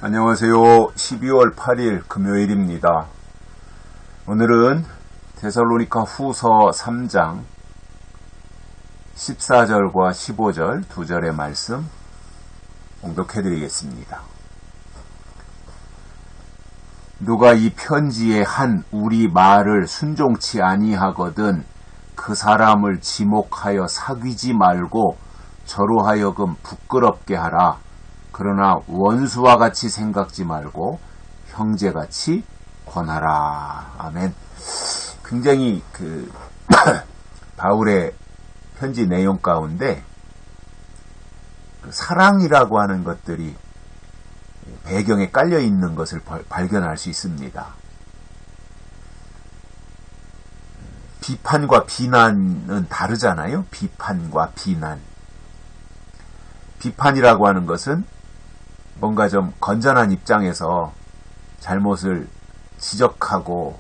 안녕하세요. 12월 8일 금요일입니다. 오늘은 데살로니가 후서 3장 14절과 15절 두 절의 말씀 봉독해드리겠습니다. 누가 이 편지에 한 우리 말을 순종치 아니하거든 그 사람을 지목하여 사귀지 말고 저로 하여금 부끄럽게 하라. 그러나 원수와 같이 생각지 말고 형제같이 권하라. 아멘. 굉장히 바울의 편지 내용 가운데 사랑이라고 하는 것들이 배경에 깔려 있는 것을 발견할 수 있습니다. 비판과 비난은 다르잖아요. 비판과 비난. 비판이라고 하는 것은 뭔가 좀 건전한 입장에서 잘못을 지적하고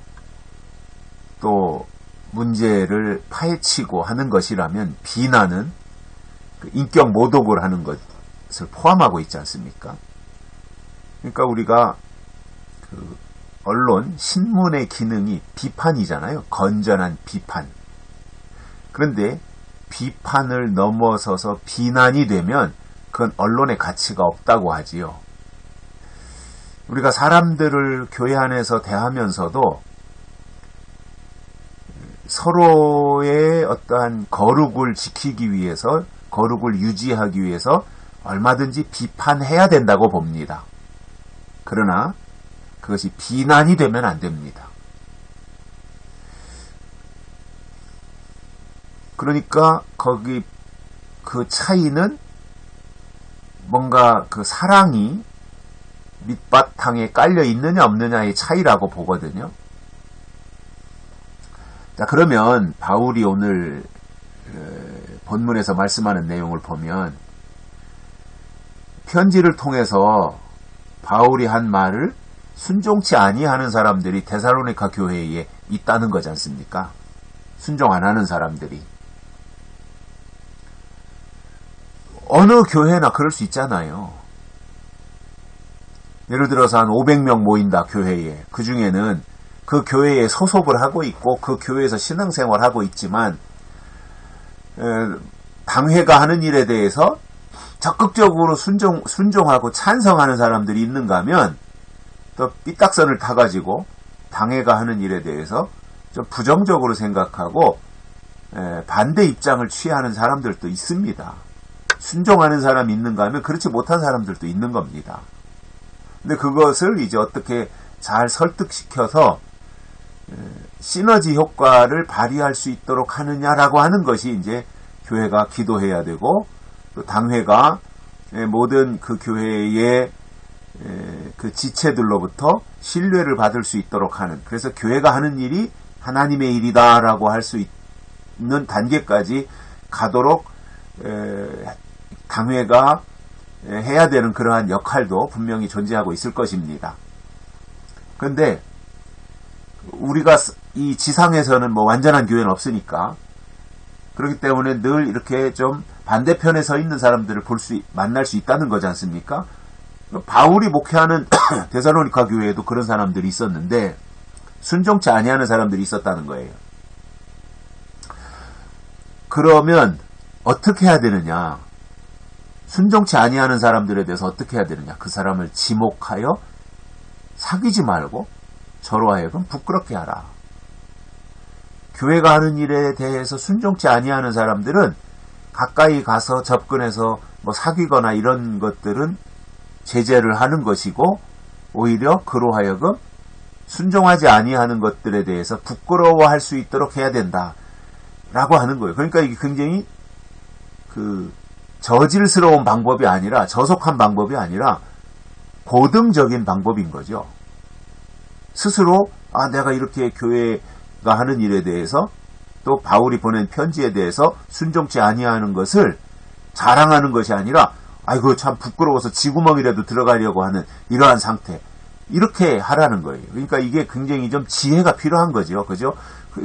또 문제를 파헤치고 하는 것이라면, 비난은 인격 모독을 하는 것을 포함하고 있지 않습니까? 그러니까 우리가 언론, 신문의 기능이 비판이잖아요. 건전한 비판. 그런데 비판을 넘어서서 비난이 되면 그건 언론의 가치가 없다고 하지요. 우리가 사람들을 교회 안에서 대하면서도 서로의 어떠한 거룩을 지키기 위해서, 거룩을 유지하기 위해서 얼마든지 비판해야 된다고 봅니다. 그러나 그것이 비난이 되면 안 됩니다. 그러니까 거기 그 차이는 뭔가 그 사랑이 밑바탕에 깔려 있느냐 없느냐의 차이라고 보거든요. 자, 그러면 바울이 오늘 본문에서 말씀하는 내용을 보면 편지를 통해서 바울이 한 말을 순종치 아니하는 사람들이 데살로니가 교회에 있다는 거지 않습니까? 순종 안 하는 사람들이. 어느 교회나 그럴 수 있잖아요. 예를 들어서 한 500명 모인다, 교회에. 그 중에는 그 교회에 소속을 하고 있고 그 교회에서 신앙생활을 하고 있지만 당회가 하는 일에 대해서 적극적으로 순종하고 찬성하는 사람들이 있는가 하면 또 삐딱선을 타가지고 당회가 하는 일에 대해서 좀 부정적으로 생각하고 반대 입장을 취하는 사람들도 있습니다. 순종하는 사람이 있는가 하면 그렇지 못한 사람들도 있는 겁니다. 근데 그것을 이제 어떻게 잘 설득시켜서 시너지 효과를 발휘할 수 있도록 하느냐라고 하는 것이 이제 교회가 기도해야 되고, 또 당회가 모든 그 교회의 그 지체들로부터 신뢰를 받을 수 있도록 하는, 그래서 교회가 하는 일이 하나님의 일이다라고 할 수 있는 단계까지 가도록 당회가 해야 되는 그러한 역할도 분명히 존재하고 있을 것입니다. 그런데 우리가 이 지상에서는 뭐 완전한 교회는 없으니까, 그렇기 때문에 늘 이렇게 좀 반대편에 서 있는 사람들을 만날 수 있다는 거지 않습니까? 바울이 목회하는 데살로니가 교회에도 그런 사람들이 있었는데 순종치 아니하는 사람들이 있었다는 거예요. 그러면 어떻게 해야 되느냐? 순종치 아니하는 사람들에 대해서 어떻게 해야 되느냐? 그 사람을 지목하여 사귀지 말고 저로 하여금 부끄럽게 하라. 교회가 하는 일에 대해서 순종치 아니하는 사람들은 가까이 가서 접근해서 뭐 사귀거나 이런 것들은 제재를 하는 것이고, 오히려 그로 하여금 순종하지 아니하는 것들에 대해서 부끄러워할 수 있도록 해야 된다라고 하는 거예요. 그러니까 이게 굉장히 저질스러운 방법이 아니라, 저속한 방법이 아니라 고등적인 방법인 거죠. 스스로 내가 이렇게 교회가 하는 일에 대해서, 또 바울이 보낸 편지에 대해서 순종치 아니하는 것을 자랑하는 것이 아니라 아이고 참 부끄러워서 쥐구멍이라도 들어가려고 하는 이러한 상태, 이렇게 하라는 거예요. 그러니까 이게 굉장히 좀 지혜가 필요한 거죠. 그죠?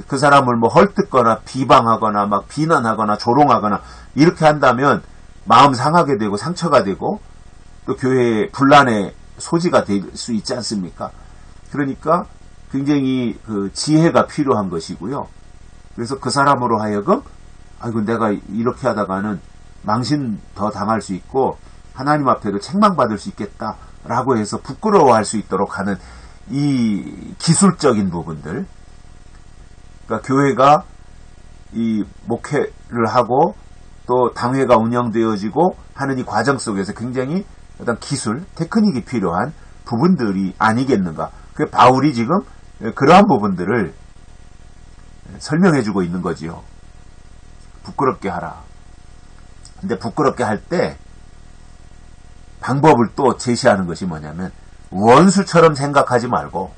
그 사람을 뭐 헐뜯거나 비방하거나 막 비난하거나 조롱하거나 이렇게 한다면 마음 상하게 되고 상처가 되고 또 교회의 분란의 소지가 될 수 있지 않습니까? 그러니까 굉장히 그 지혜가 필요한 것이고요. 그래서 그 사람으로 하여금 아이고 내가 이렇게 하다가는 망신 더 당할 수 있고 하나님 앞에도 책망받을 수 있겠다라고 해서 부끄러워할 수 있도록 하는 이 기술적인 부분들, 그러니까 교회가 이 목회를 하고 또 당회가 운영되어지고 하는 이 과정 속에서 굉장히 어떤 기술, 테크닉이 필요한 부분들이 아니겠는가. 그 바울이 지금 그러한 부분들을 설명해주고 있는 거지요. 부끄럽게 하라. 근데 부끄럽게 할 때 방법을 또 제시하는 것이 뭐냐면 원수처럼 생각하지 말고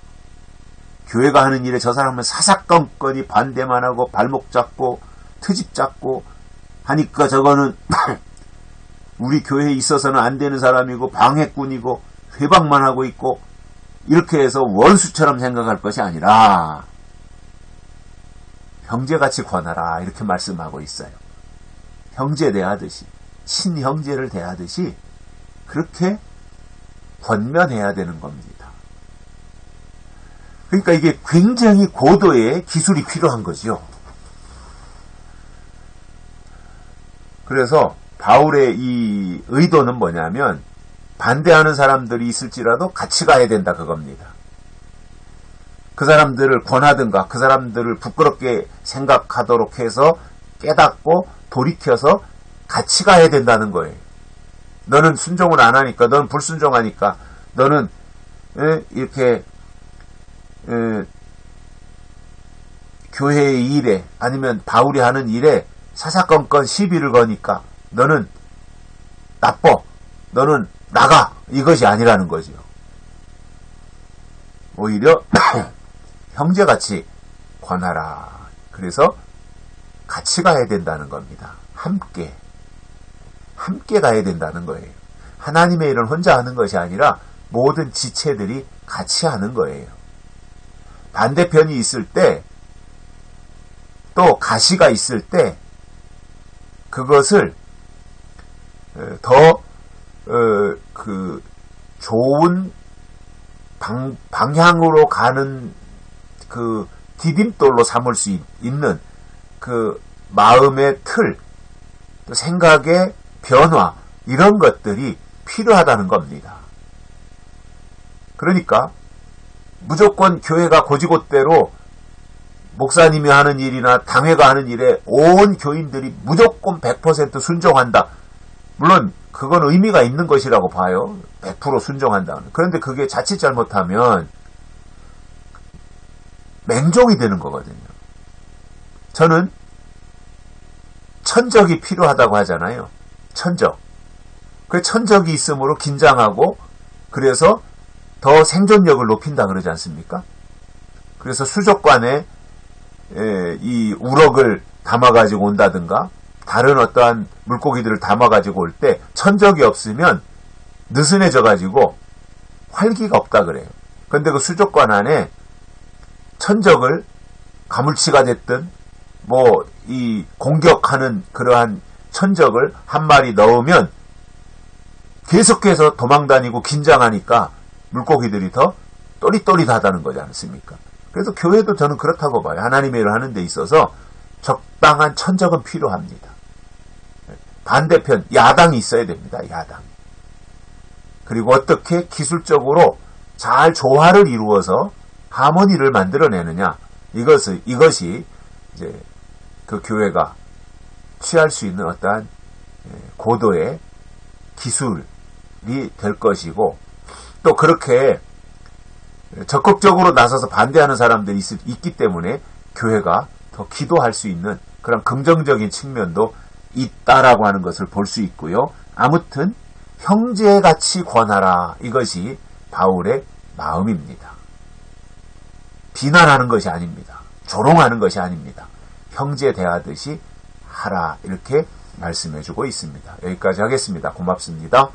교회가 하는 일에 저 사람은 사사건건이 반대만 하고 발목 잡고 트집 잡고 하니까 저거는 우리 교회에 있어서는 안 되는 사람이고 방해꾼이고 회방만 하고 있고 이렇게 해서 원수처럼 생각할 것이 아니라 형제같이 권하라 이렇게 말씀하고 있어요. 형제 대하듯이 친형제를 대하듯이 그렇게 권면해야 되는 겁니다. 그러니까 이게 굉장히 고도의 기술이 필요한 거죠. 그래서 바울의 이 의도는 뭐냐면 반대하는 사람들이 있을지라도 같이 가야 된다 그겁니다. 그 사람들을 권하든가 그 사람들을 부끄럽게 생각하도록 해서 깨닫고 돌이켜서 같이 가야 된다는 거예요. 너는 순종을 안 하니까, 너는 불순종하니까, 너는 이렇게 교회의 일에 아니면 바울이 하는 일에 사사건건 시비를 거니까 너는 나빠, 너는 나가, 이것이 아니라는 거죠. 오히려 형제같이 권하라. 그래서 같이 가야 된다는 겁니다. 함께 가야 된다는 거예요. 하나님의 일은 혼자 하는 것이 아니라 모든 지체들이 같이 하는 거예요. 반대편이 있을 때, 또 가시가 있을 때 그것을 더 좋은 방향으로 가는 그 디딤돌로 삼을 수 있는 그 마음의 틀, 또 생각의 변화, 이런 것들이 필요하다는 겁니다. 그러니까 무조건 교회가 고지곳대로 목사님이 하는 일이나 당회가 하는 일에 온 교인들이 무조건 100% 순종한다. 물론 그건 의미가 있는 것이라고 봐요. 100% 순종한다. 그런데 그게 자칫 잘못하면 맹종이 되는 거거든요. 저는 천적이 필요하다고 하잖아요. 천적. 그 천적이 있으므로 긴장하고 그래서 더 생존력을 높인다 그러지 않습니까? 그래서 수족관에 이 우럭을 담아가지고 온다든가 다른 어떠한 물고기들을 담아가지고 올 때 천적이 없으면 느슨해져가지고 활기가 없다 그래요. 그런데 그 수족관 안에 천적을 가물치가 됐든 뭐 이 공격하는 그러한 천적을 한 마리 넣으면 계속해서 도망다니고 긴장하니까 물고기들이 더 또릿또릿하다는 거지 않습니까? 그래서 교회도 저는 그렇다고 봐요. 하나님의 일을 하는 데 있어서 적당한 천적은 필요합니다. 반대편 야당이 있어야 됩니다. 야당. 그리고 어떻게 기술적으로 잘 조화를 이루어서 하모니를 만들어내느냐, 이것이 이제 그 교회가 취할 수 있는 어떠한 고도의 기술이 될 것이고, 또 그렇게 적극적으로 나서서 반대하는 사람들이 있기 때문에 교회가 더 기도할 수 있는 그런 긍정적인 측면도 있다라고 하는 것을 볼 수 있고요. 아무튼 형제같이 권하라, 이것이 바울의 마음입니다. 비난하는 것이 아닙니다. 조롱하는 것이 아닙니다. 형제 대하듯이 하라, 이렇게 말씀해주고 있습니다. 여기까지 하겠습니다. 고맙습니다.